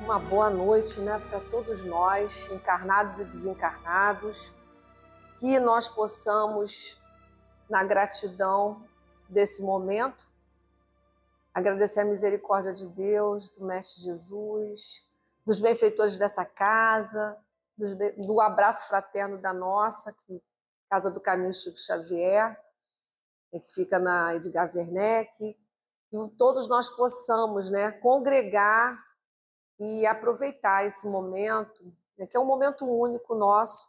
uma boa noite, né, para todos nós, encarnados e desencarnados, que nós possamos, na gratidão desse momento, agradecer a misericórdia de Deus, do Mestre Jesus, dos benfeitores dessa casa, do abraço fraterno da nossa, Casa do Caminho Chico Xavier, que fica na Edgar Werneck, que todos nós possamos, né, congregar e aproveitar esse momento, né, que é um momento único nosso,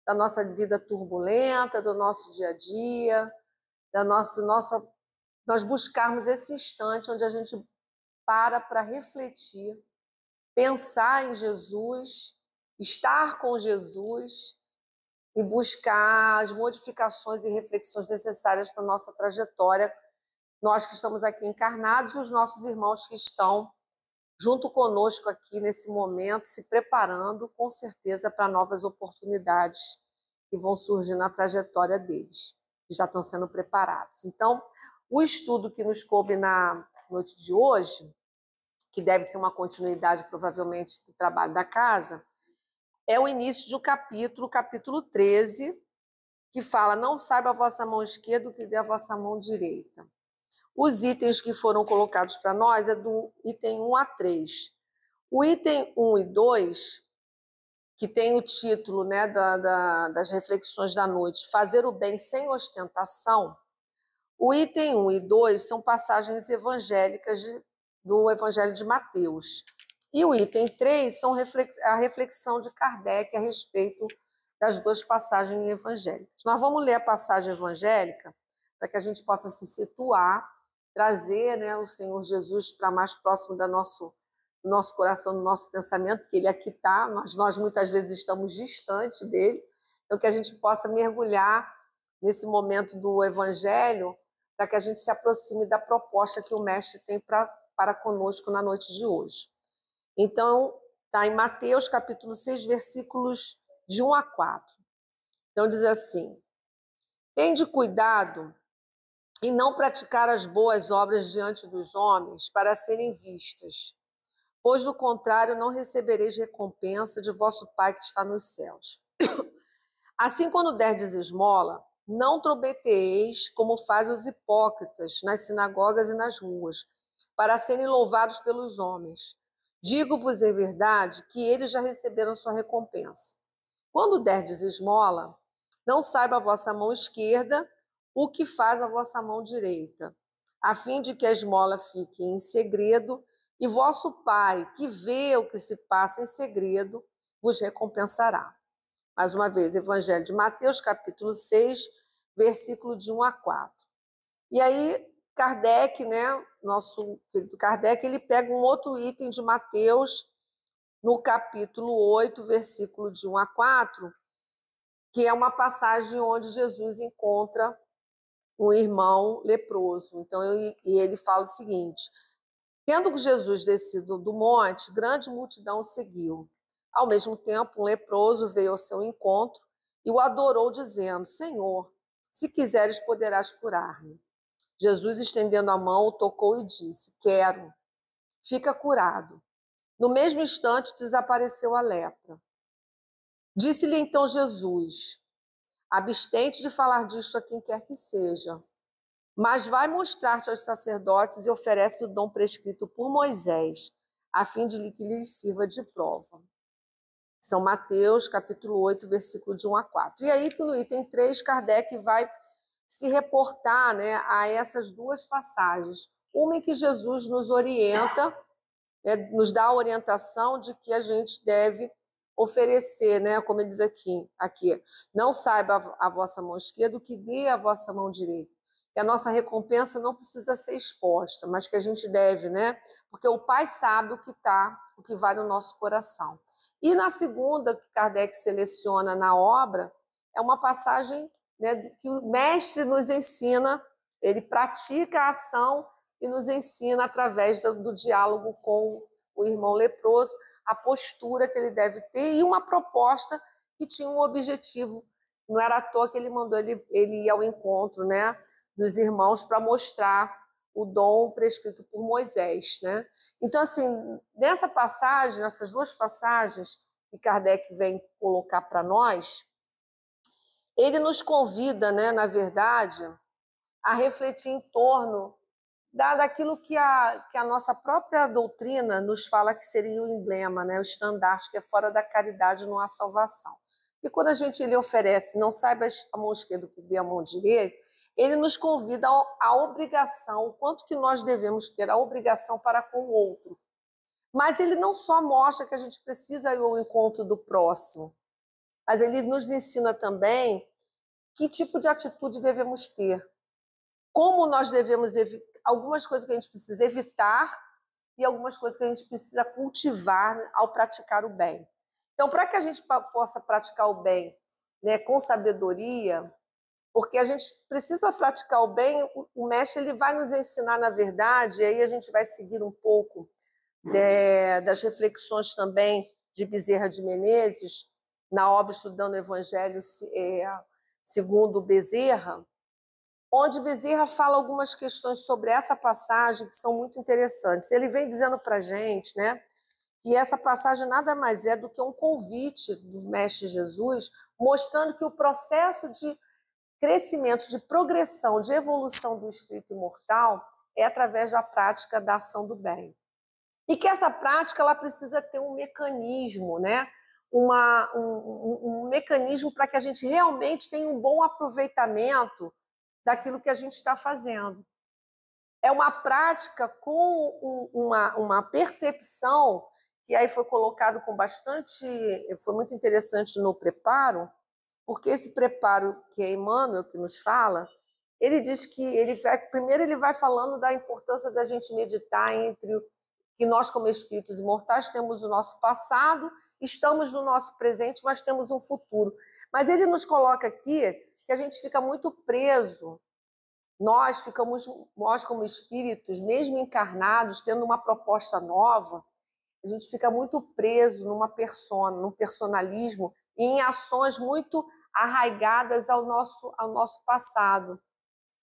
da nossa vida turbulenta, do nosso dia a dia, nós buscarmos esse instante onde a gente para refletir, pensar em Jesus, estar com Jesus e buscar as modificações e reflexões necessárias para a nossa trajetória, nós que estamos aqui encarnados e os nossos irmãos que estão junto conosco aqui nesse momento, se preparando com certeza para novas oportunidades que vão surgir na trajetória deles, que já estão sendo preparados. Então, o estudo que nos coube na noite de hoje, que deve ser uma continuidade provavelmente do trabalho da casa, é o início de um capítulo, o capítulo 13, que fala: não saiba a vossa mão esquerda o que dê a vossa mão direita. Os itens que foram colocados para nós é do item 1 a 3. O item 1 e 2, que tem o título, né, das reflexões da noite, fazer o bem sem ostentação, o item 1 e 2 são passagens evangélicas do Evangelho de Mateus. E o item 3 são a reflexão de Kardec a respeito das duas passagens evangélicas. Nós vamos ler a passagem evangélica para que a gente possa se situar, trazer, né, o Senhor Jesus para mais próximo do nosso coração, do nosso pensamento, porque Ele aqui está, mas nós muitas vezes estamos distantes dele, então que a gente possa mergulhar nesse momento do Evangelho, para que a gente se aproxime da proposta que o Mestre tem para conosco na noite de hoje. Então, está em Mateus, capítulo 6, versículos de 1 a 4. Então, diz assim: tende cuidado e não praticar as boas obras diante dos homens para serem vistas, pois, do contrário, não recebereis recompensa de vosso Pai que está nos céus. Assim, quando derdes esmola, não trombeteis como fazem os hipócritas nas sinagogas e nas ruas, para serem louvados pelos homens. Digo-vos em verdade que eles já receberam sua recompensa. Quando derdes esmola, não saiba a vossa mão esquerda o que faz a vossa mão direita, a fim de que a esmola fique em segredo, e vosso Pai, que vê o que se passa em segredo, vos recompensará. Mais uma vez, Evangelho de Mateus, capítulo 6, versículo de 1 a 4. E aí, Kardec, né, nosso querido Kardec, ele pega um outro item de Mateus, no capítulo 8, versículo de 1 a 4, que é uma passagem onde Jesus encontra um irmão leproso. Então, ele fala o seguinte: tendo Jesus descido do monte, grande multidão o seguiu. Ao mesmo tempo, um leproso veio ao seu encontro e o adorou, dizendo: Senhor, se quiseres, poderás curar-me. Jesus, estendendo a mão, o tocou e disse: quero, fica curado. No mesmo instante, desapareceu a lepra. Disse-lhe então Jesus: abstente de falar disto a quem quer que seja, mas vai mostrar-te aos sacerdotes e oferece o dom prescrito por Moisés, a fim de que lhes sirva de prova. São Mateus, capítulo 8, versículo de 1 a 4. E aí, no item 3, Kardec vai se reportar, né, a essas duas passagens. Uma em que Jesus nos orienta, né, nos dá a orientação de que a gente deve oferecer, né, como ele diz aqui, não saiba a vossa mão esquerda o que dê a vossa mão direita. Que a nossa recompensa não precisa ser exposta, mas que a gente deve, né? Porque o Pai sabe o que vai no nosso coração. E na segunda, que Kardec seleciona na obra, é uma passagem, né, que o Mestre nos ensina, ele pratica a ação e nos ensina, através do diálogo com o irmão leproso, a postura que ele deve ter e uma proposta que tinha um objetivo. Não era à toa que ele mandou ele ir ao encontro, né, dos irmãos, para mostrar o dom prescrito por Moisés, né? Então, assim, nessa passagem, nessas duas passagens que Kardec vem colocar para nós, ele nos convida, né, na verdade, a refletir em torno daquilo que a nossa própria doutrina nos fala que seria o emblema, né, o estandarte, que é fora da caridade não há salvação. E quando a gente lhe oferece, não saiba a mão esquerda o que dê a mão direita, ele nos convida à obrigação, o quanto que nós devemos ter a obrigação para com o outro. Mas ele não só mostra que a gente precisa ir ao encontro do próximo, mas ele nos ensina também que tipo de atitude devemos ter, como nós devemos evitar, algumas coisas que a gente precisa evitar e algumas coisas que a gente precisa cultivar ao praticar o bem. Então, para que a gente possa praticar o bem, né, com sabedoria, porque a gente precisa praticar o bem, o mestre ele vai nos ensinar, na verdade, e aí a gente vai seguir um pouco das reflexões também de Bezerra de Menezes, na obra Estudando o Evangelho segundo Bezerra, onde Bezerra fala algumas questões sobre essa passagem que são muito interessantes. Ele vem dizendo para a gente, né, que essa passagem nada mais é do que um convite do Mestre Jesus, mostrando que o processo de crescimento, de progressão, de evolução do espírito imortal é através da prática da ação do bem. E que essa prática ela precisa ter um mecanismo, né? Um mecanismo para que a gente realmente tenha um bom aproveitamento daquilo que a gente está fazendo. É uma prática com uma percepção que aí foi colocado com bastante... Foi muito interessante no preparo, porque esse preparo que é Emmanuel que nos fala, ele diz que primeiro ele vai falando da importância da gente meditar entre que nós, como espíritos imortais, temos o nosso passado, estamos no nosso presente, mas temos um futuro. Mas ele nos coloca aqui que a gente fica muito preso. Nós como espíritos, mesmo encarnados, tendo uma proposta nova, a gente fica muito preso numa persona, num personalismo e em ações muito arraigadas ao nosso passado.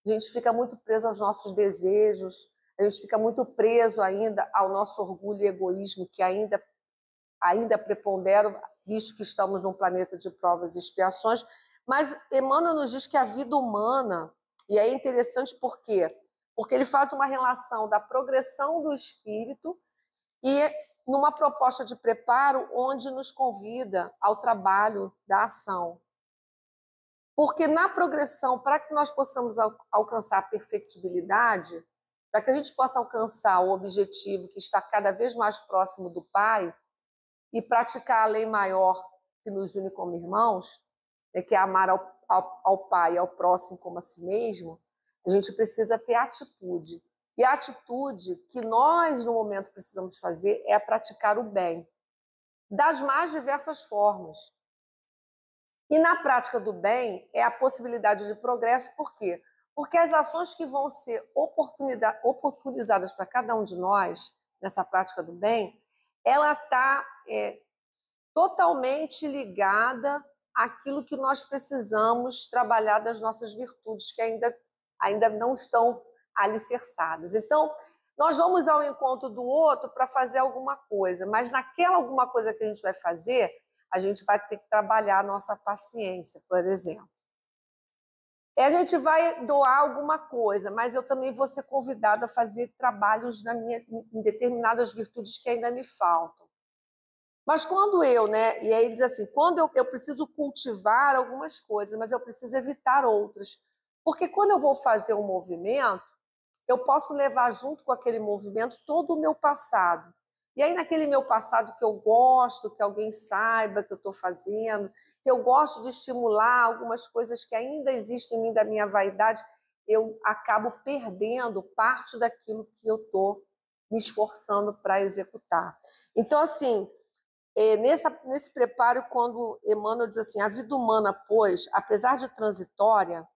A gente fica muito preso aos nossos desejos, a gente fica muito preso ainda ao nosso orgulho e egoísmo, que ainda preponderam, visto que estamos num planeta de provas e expiações. Mas Emmanuel nos diz que a vida humana, e é interessante por quê? Porque ele faz uma relação da progressão do espírito e numa proposta de preparo onde nos convida ao trabalho da ação. Porque na progressão, para que nós possamos alcançar a perfectibilidade, para que a gente possa alcançar o objetivo que está cada vez mais próximo do Pai e praticar a lei maior que nos une como irmãos, que é amar ao Pai e ao próximo como a si mesmo, a gente precisa ter atitude. E a atitude que nós, no momento, precisamos fazer é praticar o bem, das mais diversas formas. E na prática do bem é a possibilidade de progresso, por quê? Porque as ações que vão ser oportunizadas para cada um de nós, nessa prática do bem, ela está totalmente ligada àquilo que nós precisamos trabalhar das nossas virtudes, que ainda não estão alicerçadas. Então, nós vamos ao encontro do outro para fazer alguma coisa, mas naquela alguma coisa que a gente vai fazer, a gente vai ter que trabalhar a nossa paciência, por exemplo. A gente vai doar alguma coisa, mas eu também vou ser convidado a fazer trabalhos em determinadas virtudes que ainda me faltam. Mas quando né? E aí ele diz assim, quando eu preciso cultivar algumas coisas, mas eu preciso evitar outras. Porque quando eu vou fazer um movimento, eu posso levar junto com aquele movimento todo o meu passado. E aí, naquele meu passado que eu gosto, que alguém saiba que eu estou fazendo, que eu gosto de estimular algumas coisas que ainda existem em mim da minha vaidade, eu acabo perdendo parte daquilo que eu estou me esforçando para executar. Então, assim, nesse preparo, quando Emmanuel diz assim, a vida humana, pois, apesar de transitória,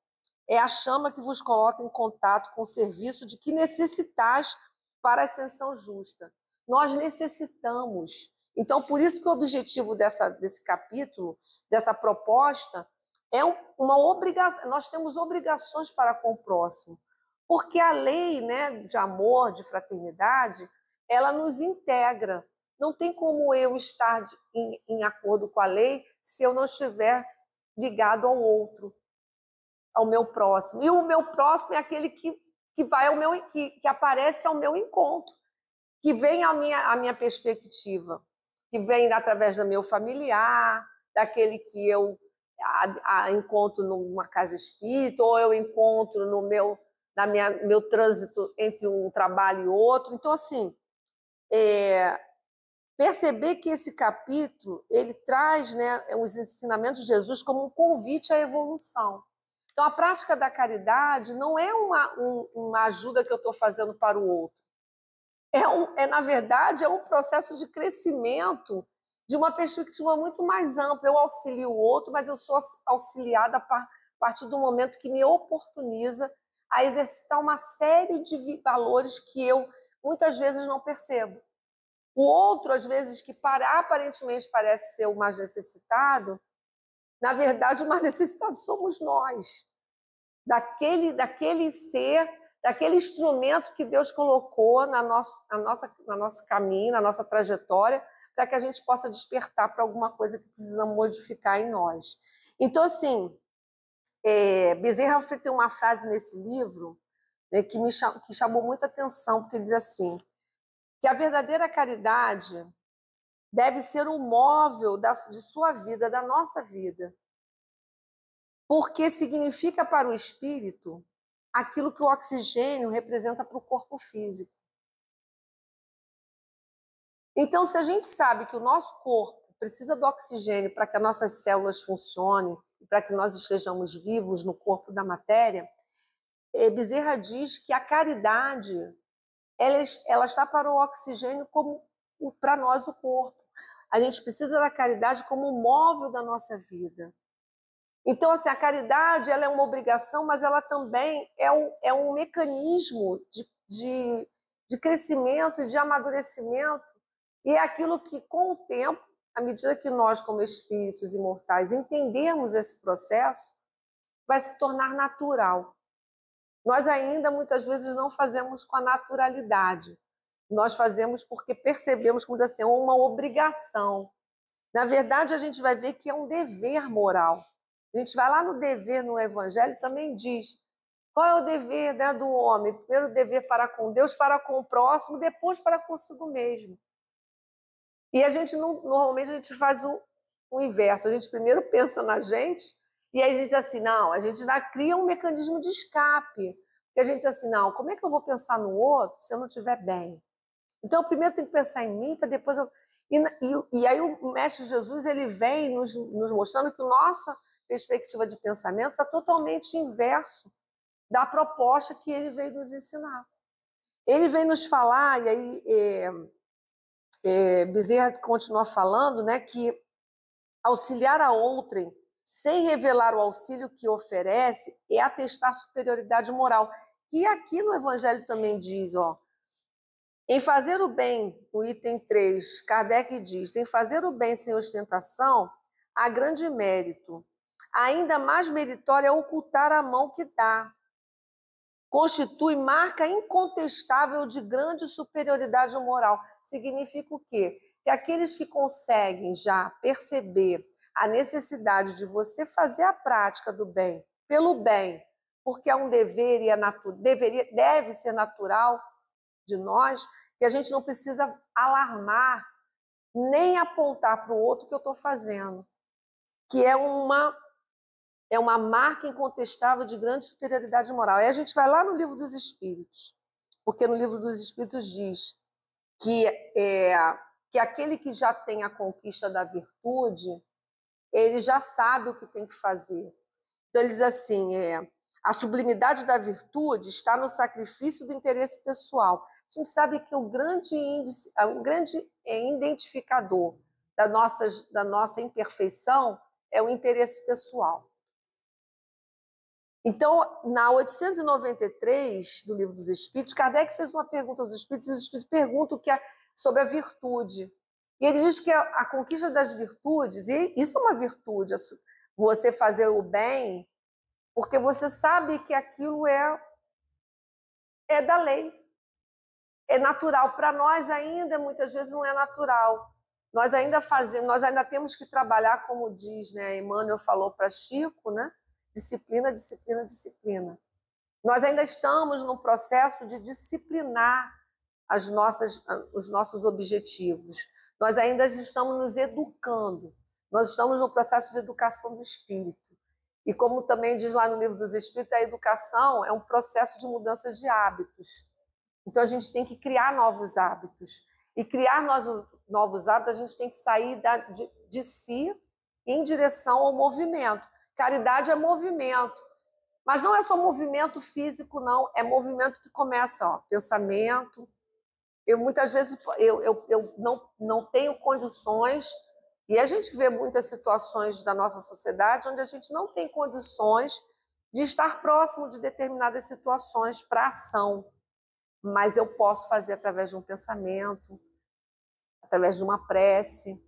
é a chama que vos coloca em contato com o serviço de que necessitais para a ascensão justa. Nós necessitamos. Então, por isso que o objetivo desse capítulo, dessa proposta, é uma obrigação. Nós temos obrigações para com o próximo. Porque a lei, né, de amor, de fraternidade, ela nos integra. Não tem como eu estar em acordo com a lei se eu não estiver ligado ao outro, ao meu próximo. E o meu próximo é aquele que vai ao meu, que aparece ao meu encontro, que vem à minha perspectiva, que vem através do meu familiar, daquele que eu encontro numa casa espírita, ou eu encontro no meu trânsito entre um trabalho e outro. Então, assim, perceber que esse capítulo ele traz, né, os ensinamentos de Jesus como um convite à evolução. Então, a prática da caridade não é uma ajuda que eu estou fazendo para o outro. Na verdade, é um processo de crescimento de uma perspectiva muito mais ampla. Eu auxilio o outro, mas eu sou auxiliada a partir do momento que me oportuniza a exercitar uma série de valores que eu muitas vezes não percebo. O outro, às vezes, que aparentemente parece ser o mais necessitado, na verdade, o mais necessitado somos nós. Daquele ser, daquele instrumento que Deus colocou no nosso caminho, na nossa trajetória, para que a gente possa despertar para alguma coisa que precisa modificar em nós. Então, assim, Bezerra tem uma frase nesse livro, né, que chamou muita atenção, porque diz assim, que a verdadeira caridade deve ser o móvel de sua vida, da nossa vida, porque significa para o espírito aquilo que o oxigênio representa para o corpo físico. Então, se a gente sabe que o nosso corpo precisa do oxigênio para que as nossas células funcionem, para que nós estejamos vivos no corpo da matéria, Bezerra diz que a caridade ela está para o oxigênio como para nós o corpo. A gente precisa da caridade como móvel da nossa vida. Então, assim, a caridade ela é uma obrigação, mas ela também é um mecanismo de crescimento e de amadurecimento, e é aquilo que, com o tempo, à medida que nós, como espíritos imortais, entendemos esse processo, vai se tornar natural. Nós ainda, muitas vezes, não fazemos com a naturalidade. Nós fazemos porque percebemos, como diz assim, uma obrigação. Na verdade, a gente vai ver que é um dever moral. A gente vai lá no dever, no Evangelho, também diz qual é o dever, né, do homem. Primeiro o dever para com Deus, para com o próximo, depois para consigo mesmo. E a gente normalmente a gente faz o inverso. A gente primeiro pensa na gente e aí a gente assim, não, a gente cria um mecanismo de escape. Porque a gente assim, não, como é que eu vou pensar no outro se eu não estiver bem? Então, eu primeiro tenho que pensar em mim, para depois eu... E aí o Mestre Jesus ele vem nos mostrando que a nossa perspectiva de pensamento está totalmente inverso da proposta que ele veio nos ensinar. Ele vem nos falar, e aí Bezerra continua falando, né, que auxiliar a outrem sem revelar o auxílio que oferece é atestar superioridade moral. E aqui no Evangelho também diz, ó, em fazer o bem, no item 3, Kardec diz, em fazer o bem sem ostentação, há grande mérito. Ainda mais meritório é ocultar a mão que dá. Constitui marca incontestável de grande superioridade moral. Significa o quê? Que aqueles que conseguem já perceber a necessidade de você fazer a prática do bem, pelo bem, porque é um dever e deve ser natural de nós, que a gente não precisa alarmar nem apontar para o outro que eu estou fazendo, que é uma marca incontestável de grande superioridade moral. Aí a gente vai lá no Livro dos Espíritos, porque no Livro dos Espíritos diz que aquele que já tem a conquista da virtude, ele já sabe o que tem que fazer. Então ele diz assim, a sublimidade da virtude está no sacrifício do interesse pessoal. A gente sabe que o grande identificador da nossa imperfeição é o interesse pessoal. Então, na 893 do Livro dos Espíritos, Kardec fez uma pergunta aos Espíritos, e os Espíritos perguntam sobre a virtude. E ele diz que a conquista das virtudes, e isso é uma virtude, você fazer o bem, porque você sabe que aquilo é é da lei. É natural. Para nós ainda, muitas vezes, não é natural. Nós ainda fazemos, nós ainda temos que trabalhar, como diz, né? Emmanuel falou para Chico, né? Disciplina, disciplina, disciplina. Nós ainda estamos num processo de disciplinar os nossos objetivos. Nós ainda estamos nos educando. Nós estamos no processo de educação do espírito. E como também diz lá no Livro dos Espíritos, a educação é um processo de mudança de hábitos. Então, a gente tem que criar novos hábitos. E criar novos hábitos, a gente tem que sair de si em direção ao movimento. Caridade é movimento. Mas não é só movimento físico, não. É movimento que começa, ó, pensamento. Muitas vezes, eu não tenho condições, e a gente vê muitas situações da nossa sociedade onde a gente não tem condições de estar próximo de determinadas situações para ação. Mas eu posso fazer através de um pensamento, através de uma prece.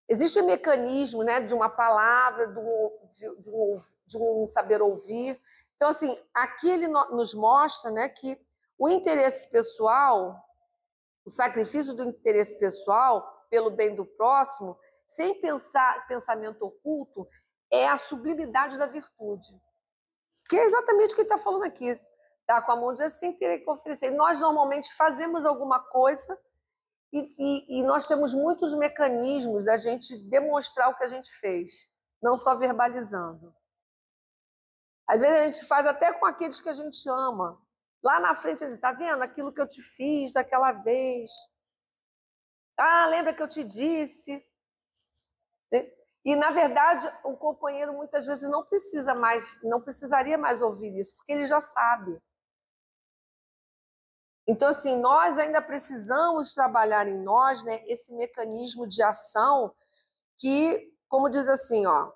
Existe um mecanismo, né, de uma palavra, de um saber ouvir. Então, assim, aqui ele nos mostra, né, que o interesse pessoal, o sacrifício do interesse pessoal pelo bem do próximo, sem pensamento oculto, é a sublimidade da virtude. Que é exatamente o que ele está falando aqui. Tá com a mão de sem ter que oferecer. Nós normalmente fazemos alguma coisa e nós temos muitos mecanismos da gente demonstrar o que a gente fez, não só verbalizando. Às vezes a gente faz até com aqueles que a gente ama. Lá na frente ele diz, tá vendo aquilo que eu te fiz daquela vez? Ah, lembra que eu te disse? E, na verdade, o companheiro muitas vezes não precisaria mais ouvir isso, porque ele já sabe. Então, assim, nós ainda precisamos trabalhar em nós, né, esse mecanismo de ação que, como diz assim, ó,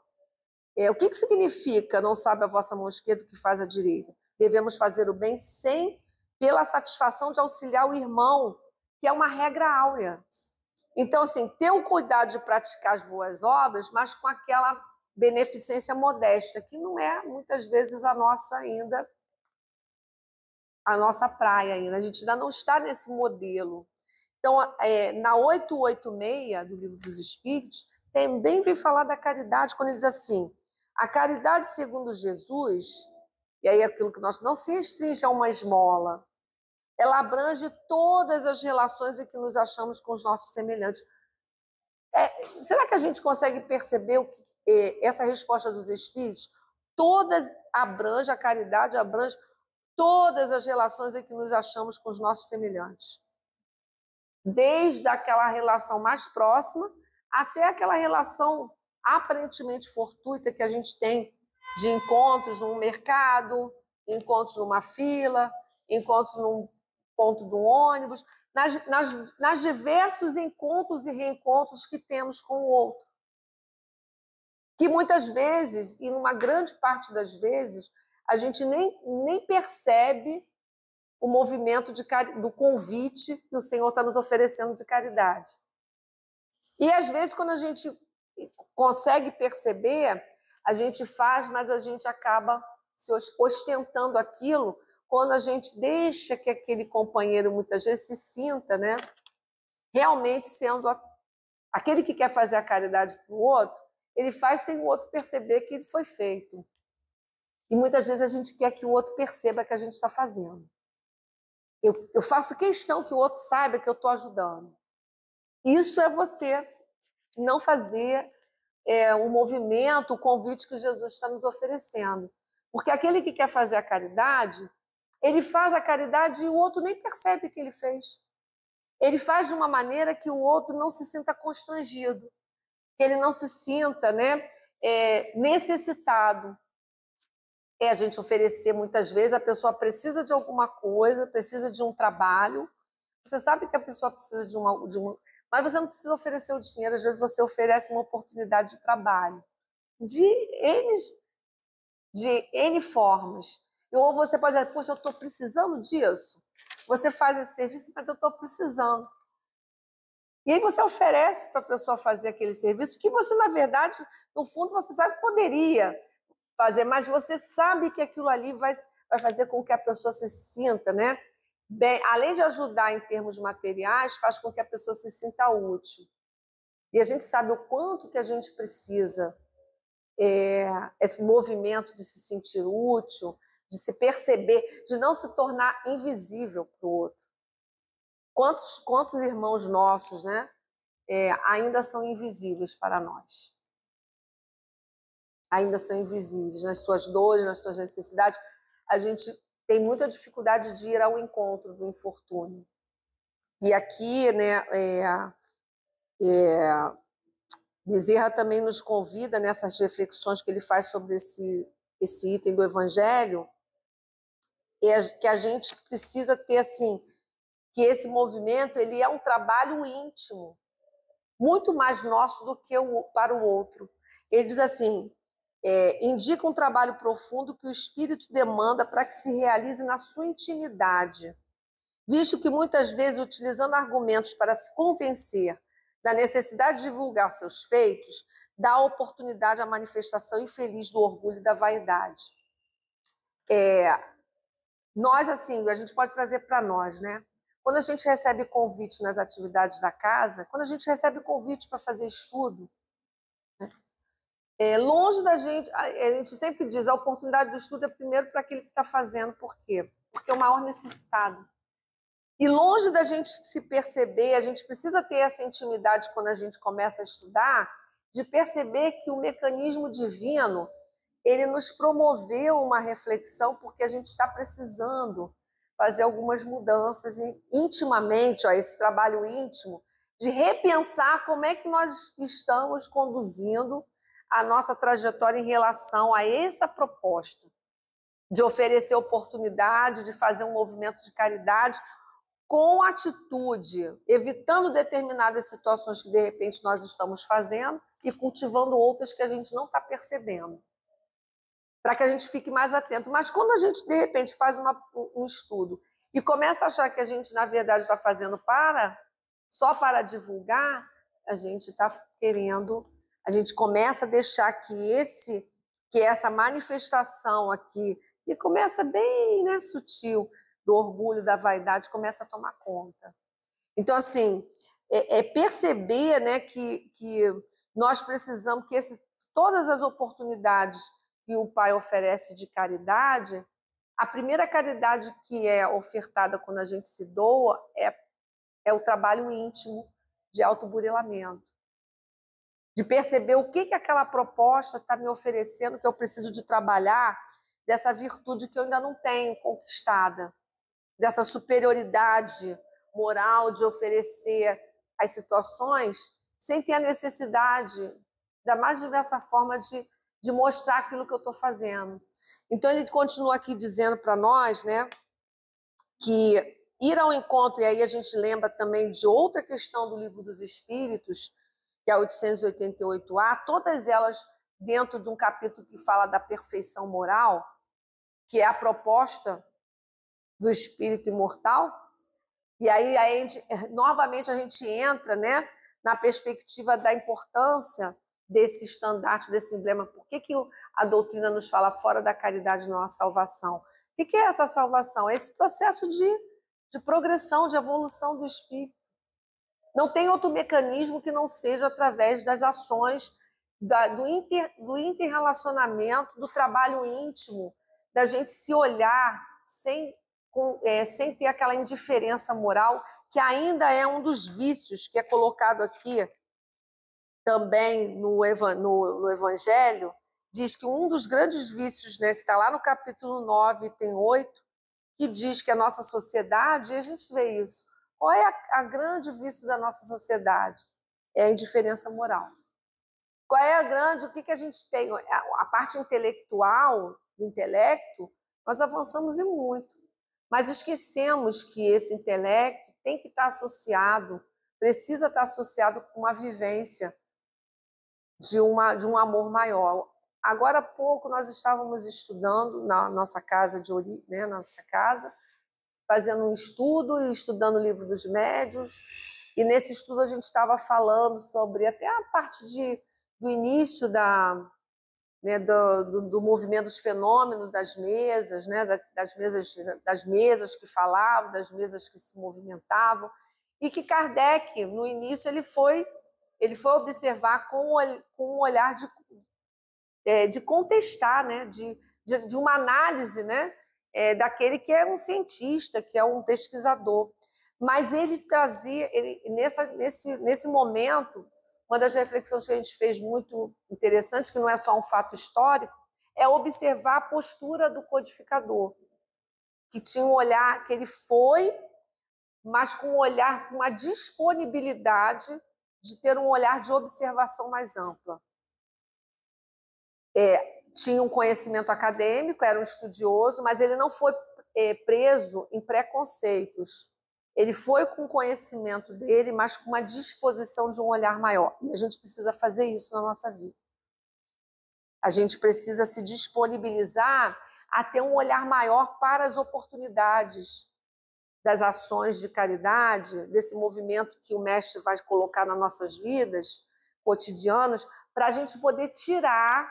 o que significa não sabe a vossa mão esquerda o que faz a direita? Devemos fazer o bem pela satisfação de auxiliar o irmão, que é uma regra áurea. Então, assim, ter o cuidado de praticar as boas obras, mas com aquela beneficência modesta, que não é, muitas vezes, a nossa praia ainda. A gente ainda não está nesse modelo. Então, na 886 do Livro dos Espíritos, também vem falar da caridade, quando ele diz assim, a caridade segundo Jesus, e aí aquilo que nós não se restringe a uma esmola, ela abrange todas as relações em que nos achamos com os nossos semelhantes. Será que a gente consegue perceber essa resposta dos Espíritos? A caridade abrange todas as relações em que nos achamos com os nossos semelhantes. Desde aquela relação mais próxima até aquela relação aparentemente fortuita que a gente tem de encontros num mercado, encontros numa fila, encontros num ponto do ônibus, nas diversos encontros e reencontros que temos com o outro. Que muitas vezes, e numa grande parte das vezes, a gente nem percebe o movimento do convite que o Senhor está nos oferecendo de caridade. E, às vezes, quando a gente consegue perceber, a gente faz, mas a gente acaba se ostentando aquilo quando a gente deixa que aquele companheiro, muitas vezes, se sinta, né, realmente sendo aquele que quer fazer a caridade para o outro, ele faz sem o outro perceber que ele foi feito. E, muitas vezes, a gente quer que o outro perceba que a gente está fazendo. Eu faço questão que o outro saiba que eu estou ajudando. Isso é você não fazer o movimento, o convite que Jesus está nos oferecendo. Porque aquele que quer fazer a caridade, ele faz a caridade e o outro nem percebe que ele fez. Ele faz de uma maneira que o outro não se sinta constrangido, que ele não se sinta, né, necessitado. A gente oferecer, muitas vezes, a pessoa precisa de alguma coisa, precisa de um trabalho. Você sabe que a pessoa precisa de uma... Mas você não precisa oferecer o dinheiro, às vezes você oferece uma oportunidade de trabalho. De N formas. Ou você pode dizer, poxa, eu estou precisando disso. Você faz esse serviço, mas eu estou precisando. E aí você oferece para a pessoa fazer aquele serviço que você, na verdade, no fundo, você sabe que poderia fazer, mas você sabe que aquilo ali vai fazer com que a pessoa se sinta, né, bem, além de ajudar em termos materiais, faz com que a pessoa se sinta útil. E a gente sabe o quanto que a gente precisa esse movimento de se sentir útil, de se perceber, de não se tornar invisível para o outro. Quantos irmãos nossos, né, ainda são invisíveis para nós? Ainda são invisíveis nas suas dores, nas suas necessidades. A gente tem muita dificuldade de ir ao encontro do infortúnio. E aqui, né, Bezerra também nos convida nessas reflexões que ele faz sobre esse item do Evangelho, que a gente precisa ter, assim, que esse movimento ele é um trabalho íntimo, muito mais nosso do que para o outro. Ele diz assim, indica um trabalho profundo que o espírito demanda para que se realize na sua intimidade, visto que muitas vezes, utilizando argumentos para se convencer da necessidade de divulgar seus feitos, dá oportunidade à manifestação infeliz do orgulho e da vaidade. Nós, assim, a gente pode trazer para nós, né? Quando a gente recebe convite nas atividades da casa, quando a gente recebe convite para fazer estudo, né? Longe da gente, a gente sempre diz, a oportunidade do estudo é primeiro para aquele que está fazendo. Por quê? Porque é o maior necessitado. E longe da gente se perceber, a gente precisa ter essa intimidade quando a gente começa a estudar, de perceber que o mecanismo divino, ele nos promoveu uma reflexão porque a gente está precisando fazer algumas mudanças intimamente, esse trabalho íntimo, de repensar como é que nós estamos conduzindo a nossa trajetória em relação a essa proposta, de oferecer oportunidade, de fazer um movimento de caridade, com atitude, evitando determinadas situações que, de repente, nós estamos fazendo e cultivando outras que a gente não está percebendo, para que a gente fique mais atento. Mas quando a gente, de repente, faz um estudo e começa a achar que a gente, na verdade, está fazendo só para divulgar, a gente está querendo, a gente começa a deixar que essa manifestação aqui, que começa bem, né, sutil, do orgulho, da vaidade, começa a tomar conta. Então, assim, perceber, né, que nós precisamos que todas as oportunidades que o Pai oferece de caridade, a primeira caridade que é ofertada quando a gente se doa é o trabalho íntimo de autoburilamento, de perceber o que aquela proposta está me oferecendo, que eu preciso de trabalhar, dessa virtude que eu ainda não tenho conquistada, dessa superioridade moral de oferecer as situações sem ter a necessidade da mais diversa forma de mostrar aquilo que eu estou fazendo. Então ele continua aqui dizendo para nós, né, que ir ao encontro, e aí a gente lembra também de outra questão do Livro dos Espíritos, que é a 888A, todas elas dentro de um capítulo que fala da perfeição moral, que é a proposta do espírito imortal. E aí novamente a gente entra, né, na perspectiva da importância desse estandarte, desse emblema. Por que a doutrina nos fala fora da caridade não há salvação? O que é essa salvação? É esse processo de progressão, de evolução do espírito. Não tem outro mecanismo que não seja através das ações, do interrelacionamento, do trabalho íntimo, da gente se olhar sem ter aquela indiferença moral, que ainda é um dos vícios que é colocado aqui também no Evangelho. Diz que um dos grandes vícios, né, que está lá no capítulo 9, tem 8, que diz que a nossa sociedade, e a gente vê isso, qual é a grande vício da nossa sociedade? É a indiferença moral. Qual é o que a gente tem? A parte intelectual, do intelecto, nós avançamos e muito, mas esquecemos que esse intelecto tem que estar associado, precisa estar associado com uma vivência de um amor maior. Agora há pouco nós estávamos estudando na nossa casa né, nossa casa, fazendo um estudo e estudando o Livro dos Médiuns, e nesse estudo a gente estava falando sobre até a parte do início né, do movimento dos fenômenos das mesas, né, das mesas que falavam, das mesas que se movimentavam, e que Kardec, no início, ele foi observar com um olhar de contestar, né, de uma análise, né, daquele que é um cientista, que é um pesquisador. Mas ele trazia, nesse momento, uma das reflexões que a gente fez muito interessante, que não é só um fato histórico, é observar a postura do codificador, que tinha um olhar, que ele foi, mas com um olhar, com uma disponibilidade de ter um olhar de observação mais ampla. Tinha um conhecimento acadêmico, era um estudioso, mas ele não foi preso em preconceitos. Ele foi com o conhecimento dele, mas com uma disposição de um olhar maior. E a gente precisa fazer isso na nossa vida. A gente precisa se disponibilizar a ter um olhar maior para as oportunidades das ações de caridade, desse movimento que o Mestre vai colocar nas nossas vidas cotidianas, para a gente poder tirar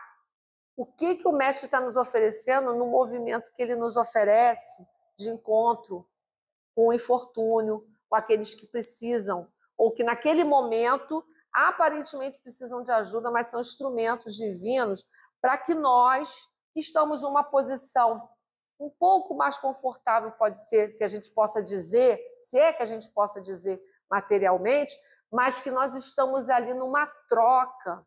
o que o Mestre está nos oferecendo no movimento que ele nos oferece de encontro com o infortúnio, com aqueles que precisam, ou que naquele momento aparentemente precisam de ajuda, mas são instrumentos divinos para que nós, que estamos numa posição um pouco mais confortável, pode ser que a gente possa dizer, se é que a gente possa dizer materialmente, mas que nós estamos ali numa troca,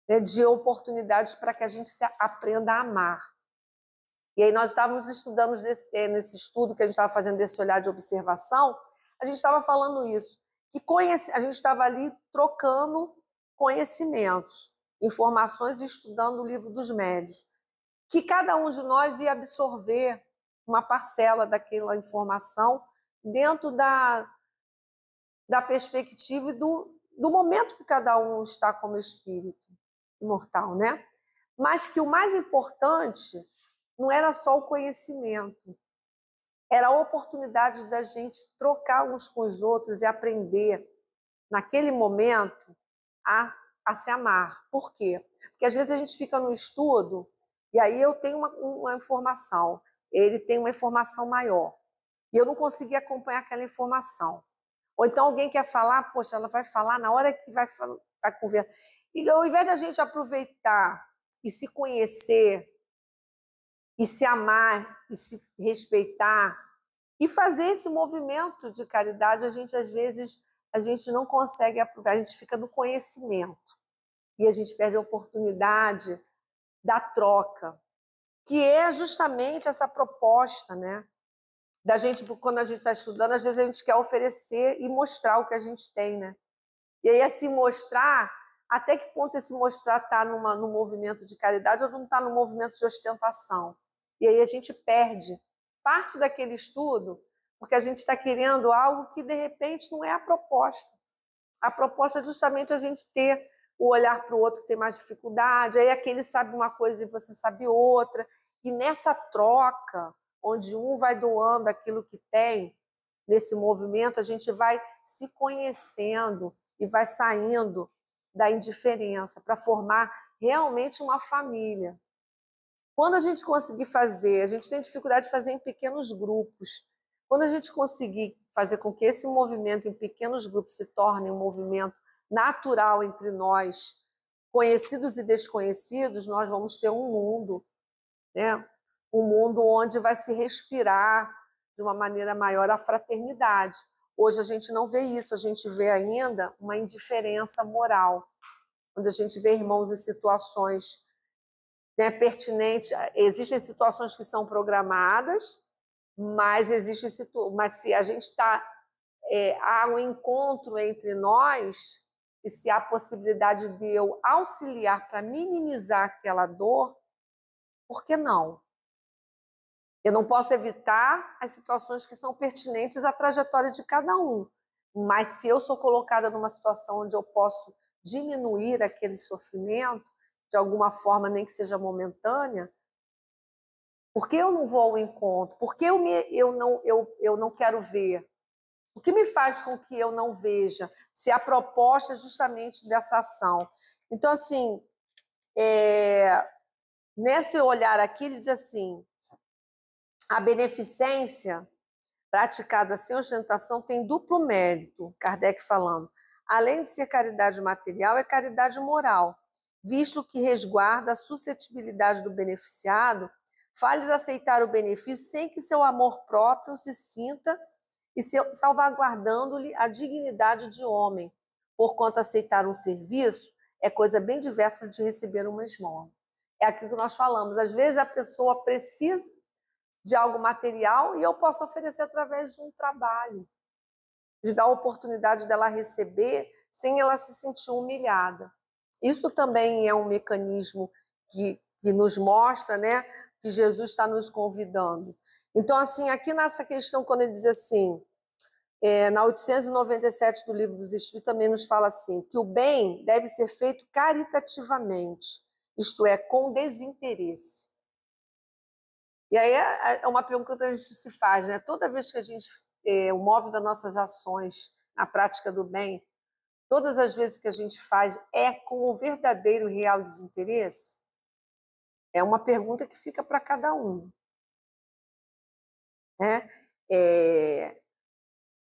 né, de oportunidades para que a gente aprenda a amar. E aí nós estávamos estudando nesse estudo que a gente estava fazendo desse olhar de observação, a gente estava falando isso, que a gente estava ali trocando conhecimentos, informações e estudando o livro dos médiuns, que cada um de nós ia absorver uma parcela daquela informação dentro da perspectiva e do momento que cada um está como espírito imortal, né? Mas que o mais importante não era só o conhecimento, era a oportunidade da gente trocar uns com os outros e aprender, naquele momento, a se amar. Por quê? Porque às vezes a gente fica no estudo e aí eu tenho uma informação, ele tem uma informação maior e eu não consegui acompanhar aquela informação. Ou então alguém quer falar, poxa, ela vai falar na hora que vai conversar. E ao invés da gente aproveitar e se conhecer, e se amar, e se respeitar, e fazer esse movimento de caridade, às vezes, a gente não consegue aproveitar, a gente fica no conhecimento. E a gente perde a oportunidade da troca, que é justamente essa proposta, né? Da gente, quando a gente está estudando, às vezes a gente quer oferecer e mostrar o que a gente tem, né? E aí, assim, mostrar, até que ponto esse mostrar está num movimento de caridade ou não está num movimento de ostentação. E aí a gente perde parte daquele estudo porque a gente está querendo algo que, de repente, não é a proposta. A proposta é justamente a gente ter o olhar para o outro que tem mais dificuldade, aí aquele sabe uma coisa e você sabe outra. E nessa troca, onde um vai doando aquilo que tem, nesse movimento, a gente vai se conhecendo e vai saindo da indiferença para formar realmente uma família. Quando a gente conseguir fazer, a gente tem dificuldade de fazer em pequenos grupos. Quando a gente conseguir fazer com que esse movimento em pequenos grupos se torne um movimento natural entre nós, conhecidos e desconhecidos, nós vamos ter um mundo, né? Um mundo onde vai se respirar de uma maneira maior a fraternidade. Hoje a gente não vê isso, a gente vê ainda uma indiferença moral, onde a gente vê irmãos em situações, né, pertinentes. Existem situações que são programadas, mas se a gente está há um encontro entre nós e se há possibilidade de eu auxiliar para minimizar aquela dor, por que não? Eu não posso evitar as situações que são pertinentes à trajetória de cada um, mas se eu sou colocada numa situação onde eu posso diminuir aquele sofrimento, de alguma forma, nem que seja momentânea, por que eu não vou ao encontro? Por que eu não quero ver? O que me faz com que eu não veja? Se a proposta é justamente dessa ação. Então, assim, nesse olhar aqui, ele diz assim, a beneficência praticada sem ostentação tem duplo mérito, Kardec falando. Além de ser caridade material, é caridade moral, visto que resguarda a suscetibilidade do beneficiado, faz-lhes aceitar o benefício sem que seu amor próprio se sinta e salvaguardando-lhe a dignidade de homem, porquanto aceitar um serviço é coisa bem diversa de receber uma esmola. É aquilo que nós falamos, às vezes a pessoa precisa de algo material e eu posso oferecer através de um trabalho, de dar a oportunidade dela receber sem ela se sentir humilhada. Isso também é um mecanismo que nos mostra, né, que Jesus está nos convidando. Então, assim, aqui nessa questão, quando ele diz assim, na 897 do Livro dos Espíritos também nos fala assim, que o bem deve ser feito caritativamente, isto é, com desinteresse. E aí é uma pergunta que a gente se faz, né? Toda vez que a gente move das nossas ações na prática do bem, todas as vezes que a gente faz é com o verdadeiro e real desinteresse? É uma pergunta que fica para cada um. Né?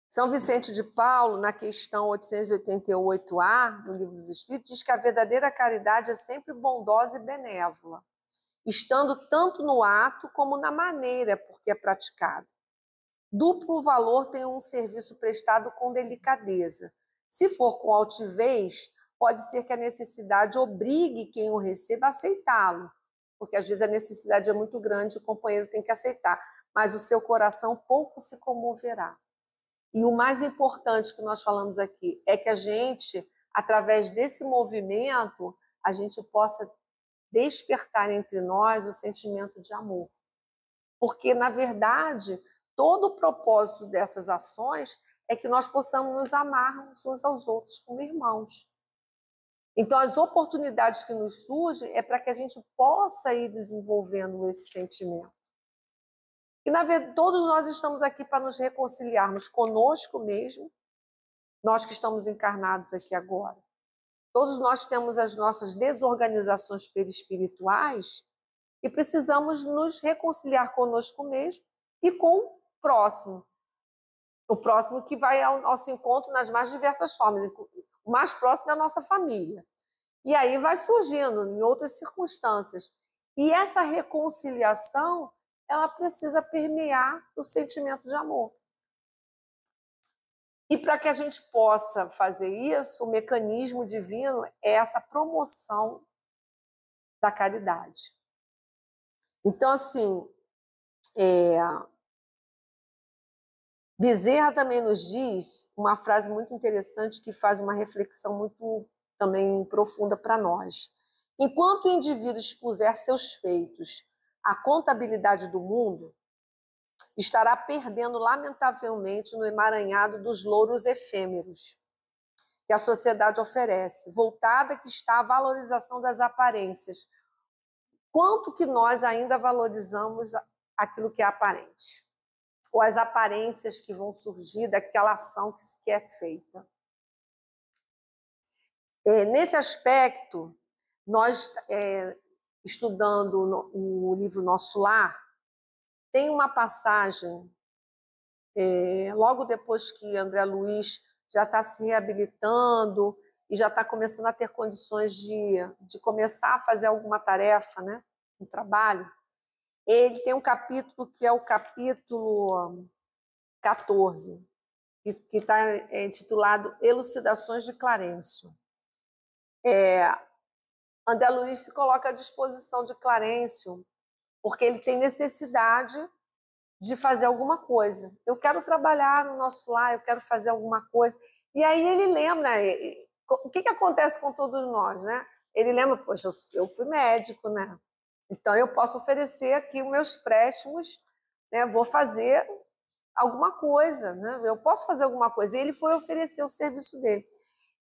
São Vicente de Paulo, na questão 888A do Livro dos Espíritos, diz que a verdadeira caridade é sempre bondosa e benévola, estando tanto no ato como na maneira por que é praticado. Duplo valor tem um serviço prestado com delicadeza. Se for com altivez, pode ser que a necessidade obrigue quem o receba a aceitá-lo, porque às vezes a necessidade é muito grande e o companheiro tem que aceitar, mas o seu coração pouco se comoverá. E o mais importante que nós falamos aqui é que a gente, através desse movimento, a gente possa despertar entre nós o sentimento de amor. Porque, na verdade, todo o propósito dessas ações é que nós possamos nos amar uns aos outros como irmãos. Então, as oportunidades que nos surgem é para que a gente possa ir desenvolvendo esse sentimento. E, na verdade, todos nós estamos aqui para nos reconciliarmos conosco mesmo, nós que estamos encarnados aqui agora. Todos nós temos as nossas desorganizações perispirituais e precisamos nos reconciliar conosco mesmo e com o próximo. O próximo que vai ao nosso encontro nas mais diversas formas. O mais próximo é a nossa família. E aí vai surgindo em outras circunstâncias. E essa reconciliação, ela precisa permear o sentimento de amor. E para que a gente possa fazer isso, o mecanismo divino é essa promoção da caridade. Então, assim, Bezerra também nos diz uma frase muito interessante que faz uma reflexão muito também profunda para nós. Enquanto o indivíduo expuser seus feitos à contabilidade do mundo, estará perdendo lamentavelmente no emaranhado dos louros efêmeros que a sociedade oferece, voltada que está à valorização das aparências. Quanto que nós ainda valorizamos aquilo que é aparente? Ou as aparências que vão surgir daquela ação que é feita. Nesse aspecto, nós, estudando o livro Nosso Lar, tem uma passagem, logo depois que André Luiz já está se reabilitando e já está começando a ter condições de começar a fazer alguma tarefa, né, um trabalho, ele tem um capítulo que é o capítulo 14, que está intitulado Elucidações de Clarencio. André Luiz se coloca à disposição de Clarencio, porque ele tem necessidade de fazer alguma coisa. Eu quero trabalhar no Nosso Lar, eu quero fazer alguma coisa. E aí ele lembra, o que acontece com todos nós, né? Ele lembra, poxa, eu fui médico, né? Então eu posso oferecer aqui os meus préstimos, né? Vou fazer alguma coisa, né? Eu posso fazer alguma coisa. E ele foi oferecer o serviço dele.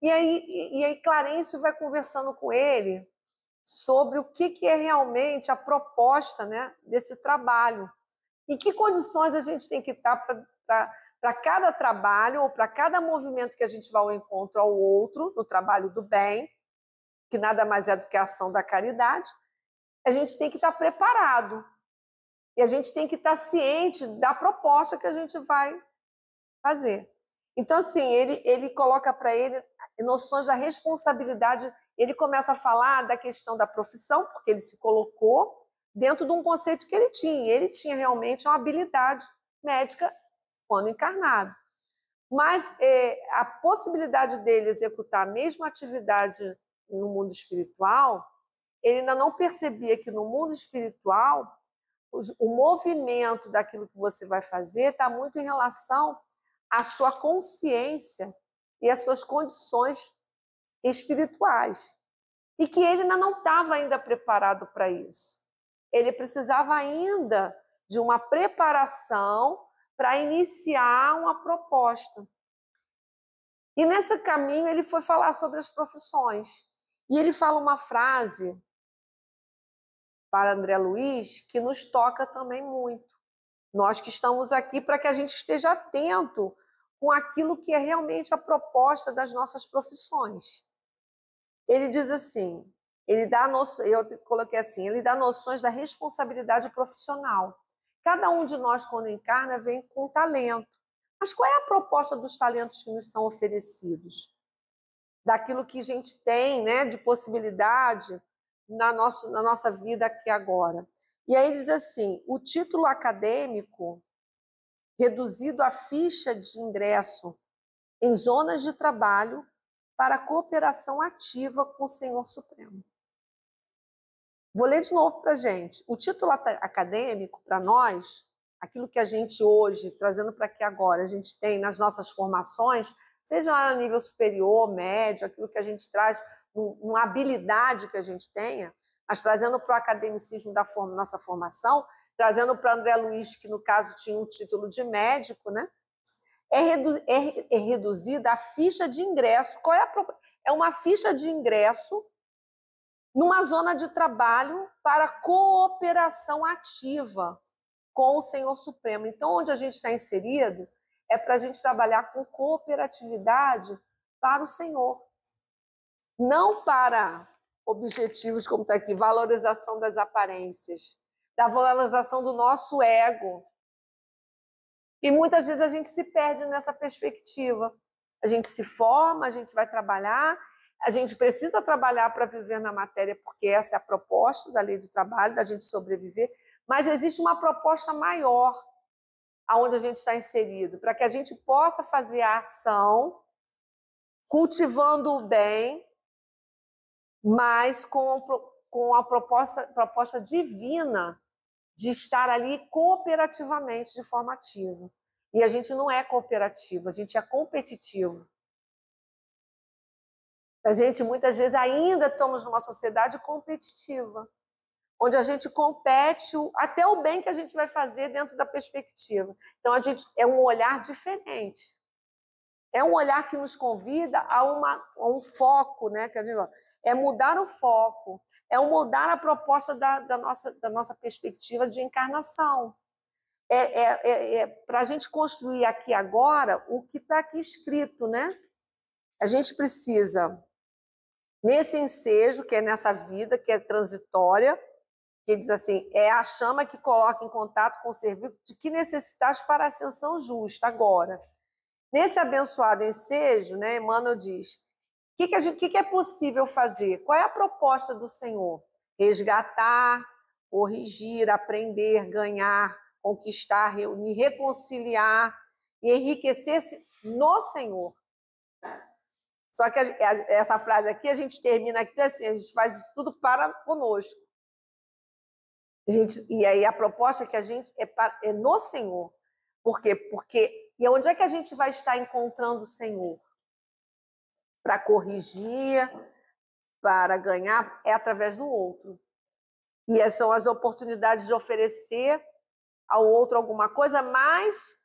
E aí Clarencio vai conversando com ele sobre o que é realmente a proposta, né, desse trabalho. Em que condições a gente tem que estar para cada trabalho ou para cada movimento que a gente vai ao encontro ao outro, no trabalho do bem, que nada mais é do que a ação da caridade, a gente tem que estar preparado. E a gente tem que estar ciente da proposta que a gente vai fazer. Então, assim, ele coloca para ele noções da responsabilidade. Ele começa a falar da questão da profissão, porque ele se colocou dentro de um conceito que ele tinha. Ele tinha realmente uma habilidade médica quando encarnado. Mas a possibilidade dele executar a mesma atividade no mundo espiritual, ele ainda não percebia que no mundo espiritual o movimento daquilo que você vai fazer está muito em relação à sua consciência e às suas condições espirituais. E que ele ainda não estava ainda preparado para isso. Ele precisava ainda de uma preparação para iniciar uma proposta. E nesse caminho ele foi falar sobre as profissões. E ele fala uma frase para André Luiz que nos toca também muito. Nós que estamos aqui para que a gente esteja atento com aquilo que é realmente a proposta das nossas profissões. Ele diz assim, eu coloquei assim, ele dá noções da responsabilidade profissional. Cada um de nós, quando encarna, vem com talento. Mas qual é a proposta dos talentos que nos são oferecidos? Daquilo que a gente tem, né, de possibilidade na nossa vida aqui agora. E aí ele diz assim, o título acadêmico reduzido à ficha de ingresso em zonas de trabalho para cooperação ativa com o Senhor Supremo. Vou ler de novo para a gente. O título acadêmico, para nós, aquilo que a gente hoje, trazendo para aqui agora, a gente tem nas nossas formações, seja a nível superior, médio, aquilo que a gente traz, uma habilidade que a gente tenha, mas trazendo para o academicismo da nossa formação, trazendo para André Luiz, que no caso tinha um título de médico, né? É reduzida a ficha de ingresso. Qual é é uma ficha de ingresso numa zona de trabalho para cooperação ativa com o Senhor Supremo. Então, onde a gente está inserido é para a gente trabalhar com cooperatividade para o Senhor. Não para objetivos, como está aqui, valorização das aparências, da valorização do nosso ego. E muitas vezes a gente se perde nessa perspectiva. A gente se forma, a gente vai trabalhar, a gente precisa trabalhar para viver na matéria, porque essa é a proposta da lei do trabalho, da gente sobreviver, mas existe uma proposta maior aonde a gente está inserido, para que a gente possa fazer a ação, cultivando o bem, mas com a proposta divina de estar ali cooperativamente, de forma ativa. E a gente não é cooperativo, a gente é competitivo. A gente, muitas vezes, ainda estamos numa sociedade competitiva, onde a gente compete até o bem que a gente vai fazer dentro da perspectiva. Então, a gente é um olhar diferente. É um olhar que nos convida a um foco, né? É mudar o foco, é mudar a proposta da nossa perspectiva de encarnação. Para a gente construir aqui agora o que está aqui escrito, né? A gente precisa, nesse ensejo, que é nessa vida, que é transitória, que diz assim, é a chama que coloca em contato com o serviço de que necessitas para a ascensão justa agora. Nesse abençoado ensejo, né, Emmanuel diz, o que é possível fazer? Qual é a proposta do Senhor? Resgatar, corrigir, aprender, ganhar, conquistar, reunir, reconciliar e enriquecer-se no Senhor. Só que essa frase aqui, a gente termina aqui assim, a gente faz isso tudo para conosco. E aí a proposta que a gente é no Senhor. Por quê? E onde é que a gente vai estar encontrando o Senhor? Para corrigir, para ganhar, é através do outro. E essas são as oportunidades de oferecer ao outro alguma coisa, mas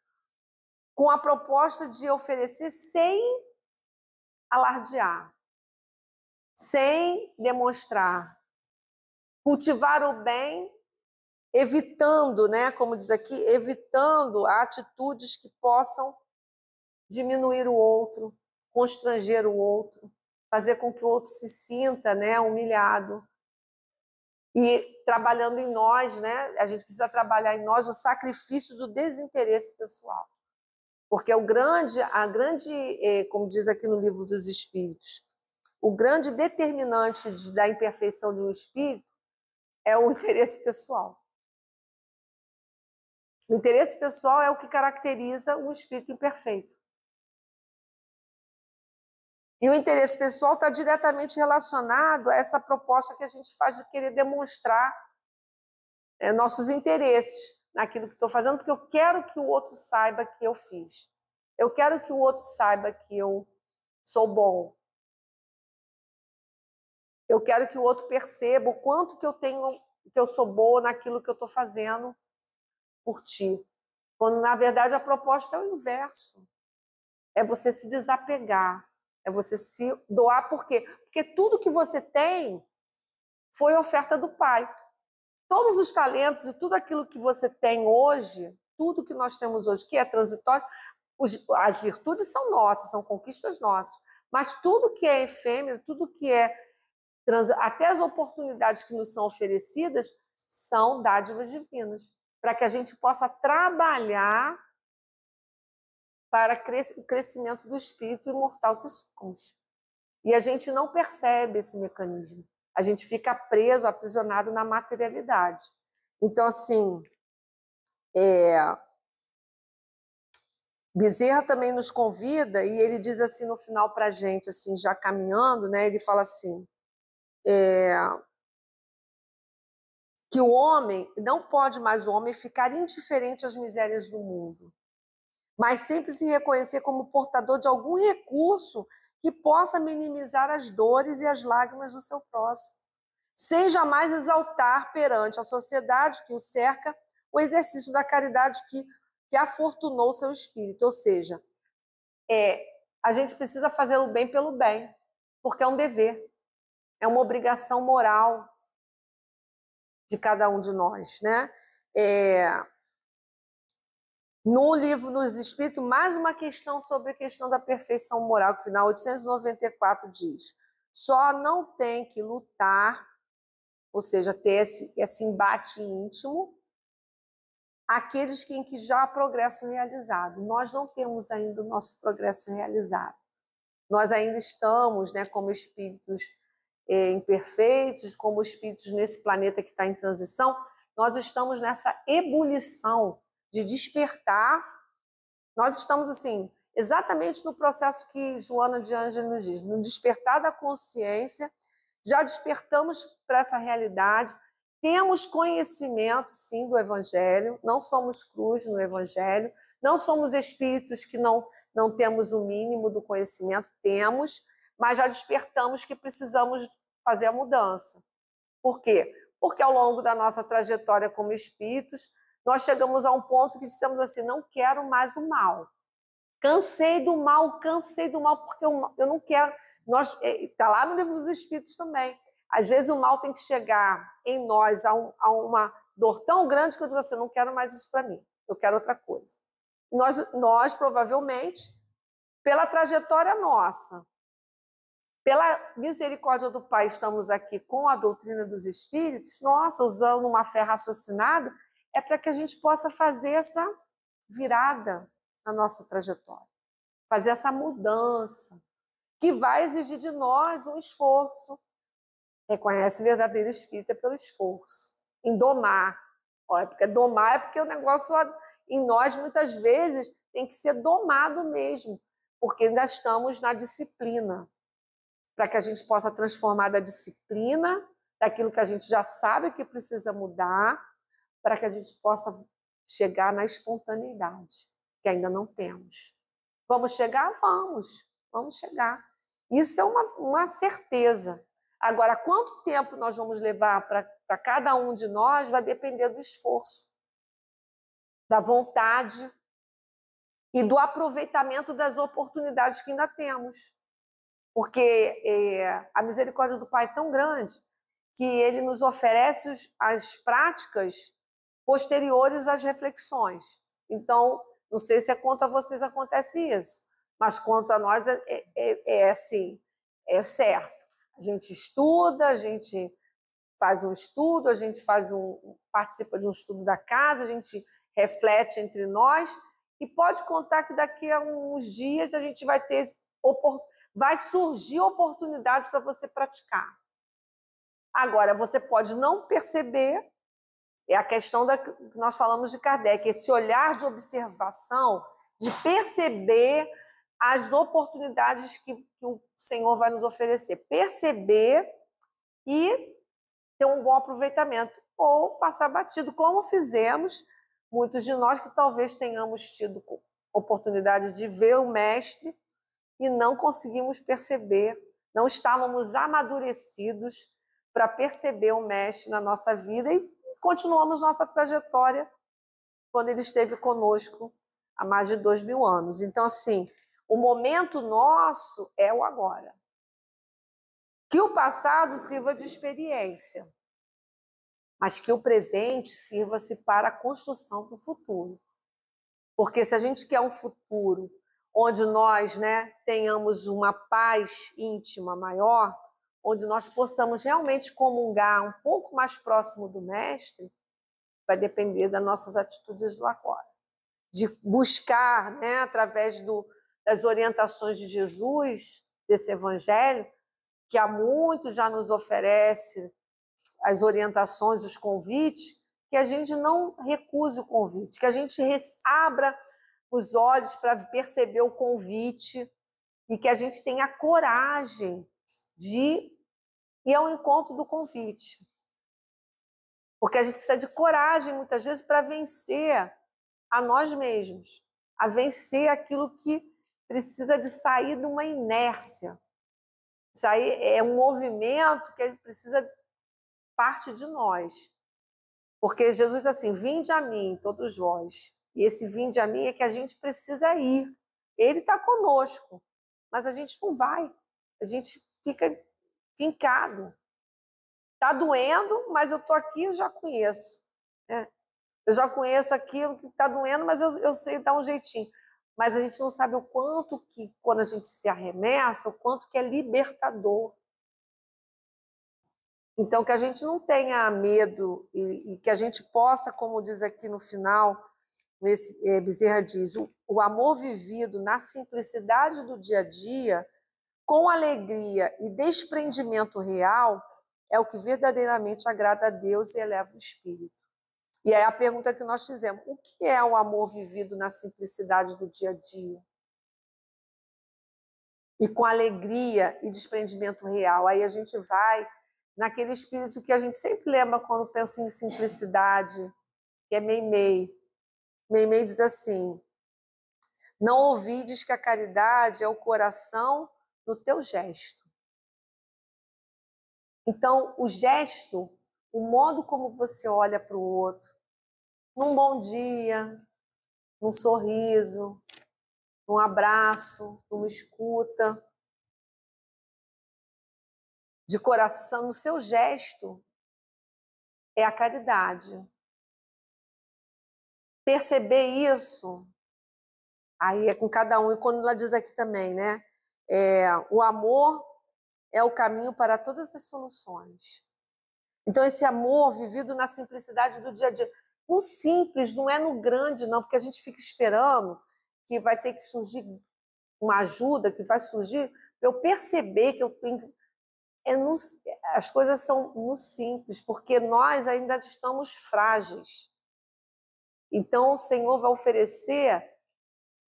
com a proposta de oferecer sem alardear, sem demonstrar. Cultivar o bem, evitando, né, como diz aqui, evitando atitudes que possam diminuir o outro, constranger o outro. fazer com que o outro se sinta, né, humilhado. E trabalhando em nós, né, a gente precisa trabalhar em nós o sacrifício do desinteresse pessoal. Porque como diz aqui no Livro dos Espíritos, o grande determinante da imperfeição de um espírito é o interesse pessoal. O interesse pessoal é o que caracteriza um espírito imperfeito. E o interesse pessoal está diretamente relacionado a essa proposta que a gente faz de querer demonstrar nossos interesses naquilo que estou fazendo, porque eu quero que o outro saiba que eu fiz. Eu quero que o outro saiba que eu sou bom. Eu quero que o outro perceba o quanto que eu sou boa naquilo que eu estou fazendo por ti. Quando, na verdade, a proposta é o inverso. É você se desapegar. É você se doar. Por quê? Porque tudo que você tem foi oferta do Pai. Todos os talentos e tudo aquilo que você tem hoje, tudo que nós temos hoje, que é transitório, as virtudes são nossas, são conquistas nossas. Mas tudo que é efêmero, tudo que é até as oportunidades que nos são oferecidas são dádivas divinas, para que a gente possa trabalhar para o crescimento do espírito imortal que somos. E a gente não percebe esse mecanismo. A gente fica preso, aprisionado na materialidade. Então, assim, Bezerra também nos convida, e ele diz assim no final para a gente, assim, já caminhando, né, ele fala assim, que o homem, não pode mais o homem ficar indiferente às misérias do mundo, mas sempre se reconhecer como portador de algum recurso que possa minimizar as dores e as lágrimas do seu próximo, sem jamais exaltar perante a sociedade que o cerca o exercício da caridade que afortunou seu espírito. Ou seja, a gente precisa fazer o bem pelo bem, porque é um dever, é uma obrigação moral de cada um de nós, né? No Livro dos Espíritos, mais uma questão sobre a questão da perfeição moral, que na 894 diz: só não tem que lutar, ou seja, ter esse embate íntimo, aqueles em que já há progresso realizado. Nós não temos ainda o nosso progresso realizado. Nós ainda estamos, né, como espíritos imperfeitos, como espíritos nesse planeta que está em transição, nós estamos nessa ebulição de despertar. Nós estamos, assim, exatamente no processo que Joana de Ângelo nos diz, no despertar da consciência, já despertamos para essa realidade, temos conhecimento, sim, do Evangelho, não somos cruz no Evangelho, não somos espíritos que não temos o mínimo do conhecimento, temos, mas já despertamos que precisamos fazer a mudança. Por quê? Porque ao longo da nossa trajetória como espíritos, nós chegamos a um ponto que dissemos assim, não quero mais o mal. Cansei do mal, porque eu não quero. Está lá no Livro dos Espíritos também. Às vezes o mal tem que chegar em nós a uma dor tão grande que eu digo assim, não quero mais isso para mim, eu quero outra coisa. Nós, provavelmente, pela trajetória nossa, pela misericórdia do Pai, estamos aqui com a doutrina dos Espíritos, nossa, usando uma fé raciocinada, é para que a gente possa fazer essa virada na nossa trajetória, fazer essa mudança, que vai exigir de nós um esforço. Reconhece o verdadeiro espírito pelo esforço, em domar. Domar é porque o negócio em nós, muitas vezes, tem que ser domado mesmo, porque ainda estamos na disciplina, para que a gente possa transformar da disciplina, daquilo que a gente já sabe que precisa mudar, para que a gente possa chegar na espontaneidade, que ainda não temos. Vamos chegar? Vamos chegar. Isso é uma certeza. Agora, quanto tempo nós vamos levar para cada um de nós vai depender do esforço, da vontade e do aproveitamento das oportunidades que ainda temos. Porque a misericórdia do Pai é tão grande que ele nos oferece as práticas posteriores às reflexões. Então, não sei se quanto a vocês acontece isso, mas quanto a nós assim, é certo. A gente estuda, a gente faz um estudo, a gente participa de um estudo da casa, a gente reflete entre nós e pode contar que daqui a uns dias a gente vai surgir oportunidades para você praticar. Agora, você pode não perceber, é a questão que nós falamos de Kardec, esse olhar de observação, de perceber as oportunidades que o Senhor vai nos oferecer. Perceber e ter um bom aproveitamento, ou passar batido, como fizemos muitos de nós que talvez tenhamos tido oportunidade de ver o Mestre e não conseguimos perceber, não estávamos amadurecidos para perceber o Mestre na nossa vida e continuamos nossa trajetória quando ele esteve conosco há mais de 2000 anos. Então, assim, o momento nosso é o agora. Que o passado sirva de experiência, mas que o presente sirva-se para a construção do futuro. Porque se a gente quer um futuro onde nós, tenhamos uma paz íntima maior, onde nós possamos realmente comungar um pouco mais próximo do Mestre, vai depender das nossas atitudes do agora. De buscar, através das orientações de Jesus, desse Evangelho, que há muito já nos oferece as orientações, os convites, que a gente não recuse o convite, que a gente abra os olhos para perceber o convite e que a gente tenha coragem de ir ao encontro do convite. Porque a gente precisa de coragem, muitas vezes, para vencer a nós mesmos, a vencer aquilo que precisa de sair de uma inércia. Isso aí é um movimento que precisa parte de nós. Porque Jesus diz assim, vinde a mim, todos vós. E esse vinde a mim é que a gente precisa ir. Ele está conosco, mas a gente não vai. A gente fica fincado. Está doendo, mas eu estou aqui, eu já conheço. Eu já conheço aquilo que está doendo, mas eu sei dar um jeitinho. Mas a gente não sabe o quanto que, quando a gente se arremessa, o quanto que é libertador. Então, que a gente não tenha medo e que a gente possa, como diz aqui no final, Bezerra diz, o amor vivido na simplicidade do dia a dia, com alegria e desprendimento real, é o que verdadeiramente agrada a Deus e eleva o espírito. E aí a pergunta que nós fizemos, o que é o amor vivido na simplicidade do dia a dia? E com alegria e desprendimento real. Aí a gente vai naquele espírito que a gente sempre lembra quando pensa em simplicidade, que é Meimei. Meimei diz assim, não ouvides que a caridade é o coração no teu gesto. Então, o gesto, o modo como você olha para o outro, num bom dia, num sorriso, num abraço, numa escuta, de coração, no seu gesto, é a caridade. Perceber isso, aí é com cada um. E quando ela diz aqui também, o amor é o caminho para todas as soluções. Então, esse amor vivido na simplicidade do dia a dia. No simples, não é no grande, não, porque a gente fica esperando que vai ter que surgir uma ajuda, que vai surgir, para eu perceber que eu tenho. As coisas são no simples, porque nós ainda estamos frágeis. Então, o Senhor vai oferecer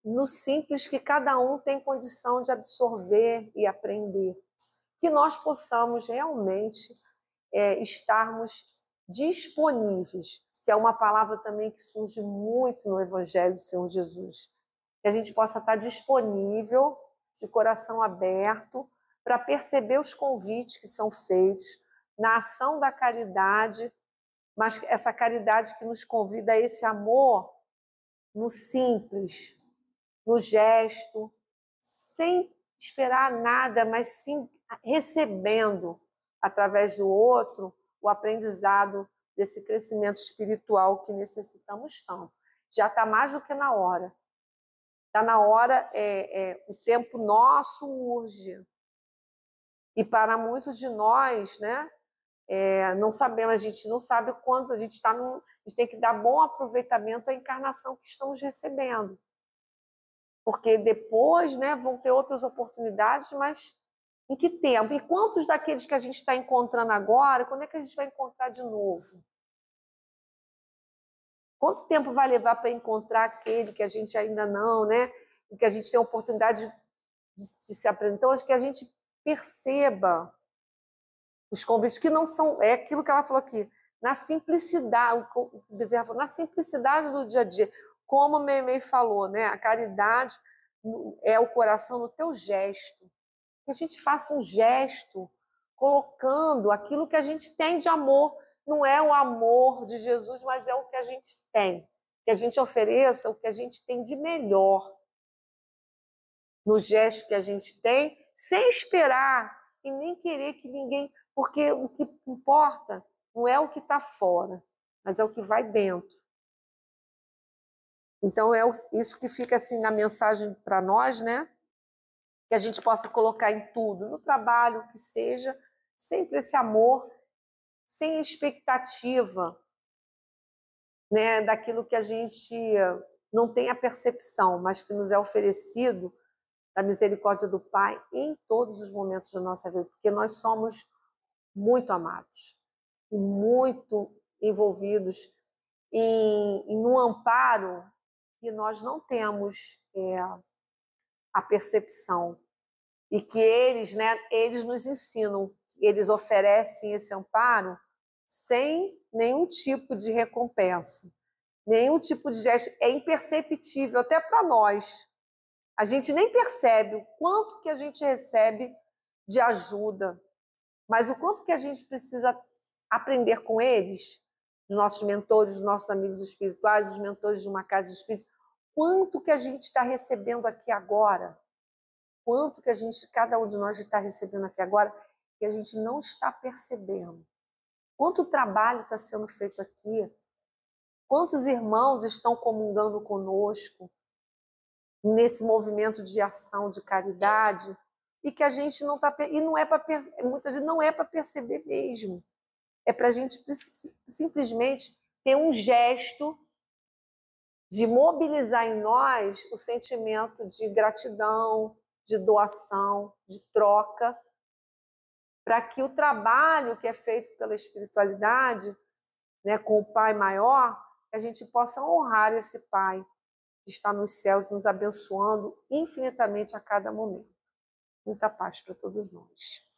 no simples que cada um tem condição de absorver e aprender. Que nós possamos realmente estarmos disponíveis, que é uma palavra também que surge muito no Evangelho do Senhor Jesus. Que a gente possa estar disponível, de coração aberto, para perceber os convites que são feitos na ação da caridade, mas essa caridade que nos convida a esse amor no simples, no gesto, sem esperar nada, mas sim recebendo através do outro o aprendizado desse crescimento espiritual que necessitamos tanto. Já está mais do que na hora. Está na hora, o tempo nosso urge. E para muitos de nós, né, não sabemos, a gente não sabe quanto a gente está a gente tem que dar bom aproveitamento à encarnação que estamos recebendo. Porque depois, né, vão ter outras oportunidades, mas em que tempo? E quantos daqueles que a gente está encontrando agora, quando é que a gente vai encontrar de novo? Quanto tempo vai levar para encontrar aquele que a gente ainda não, né? E que a gente tem a oportunidade de se aprender. Então, acho que a gente perceba os convites que não são, é aquilo que ela falou aqui, na simplicidade, o Bezerra falou, na simplicidade do dia a dia. Como a Meimei falou, né? A caridade é o coração no teu gesto. Que a gente faça um gesto colocando aquilo que a gente tem de amor. Não é o amor de Jesus, mas é o que a gente tem. Que a gente ofereça o que a gente tem de melhor no gesto que a gente tem, sem esperar e nem querer que ninguém... Porque o que importa não é o que está fora, mas é o que vai dentro. Então, é isso que fica assim na mensagem para nós, né? Que a gente possa colocar em tudo, no trabalho, que seja, sempre esse amor, sem expectativa, né, daquilo que a gente não tem a percepção, mas que nos é oferecido da misericórdia do Pai em todos os momentos da nossa vida, porque nós somos muito amados e muito envolvidos em um amparo que nós não temos a percepção. E que eles, né, eles nos ensinam, eles oferecem esse amparo sem nenhum tipo de recompensa, nenhum tipo de gesto, é imperceptível até para nós. A gente nem percebe o quanto que a gente recebe de ajuda, mas o quanto que a gente precisa aprender com eles, os nossos mentores, os nossos amigos espirituais, os mentores de uma casa espírita, quanto que a gente está recebendo aqui agora, quanto que cada um de nós está recebendo aqui agora, que a gente não está percebendo. Quanto trabalho está sendo feito aqui, quantos irmãos estão comungando conosco nesse movimento de ação, de caridade, e que a gente não está... E não é para... Muitas vezes não é para perceber mesmo. É para a gente simplesmente ter um gesto de mobilizar em nós o sentimento de gratidão, de doação, de troca, para que o trabalho que é feito pela espiritualidade, né, com o Pai maior, a gente possa honrar esse Pai que está nos céus, nos abençoando infinitamente a cada momento. Muita paz para todos nós.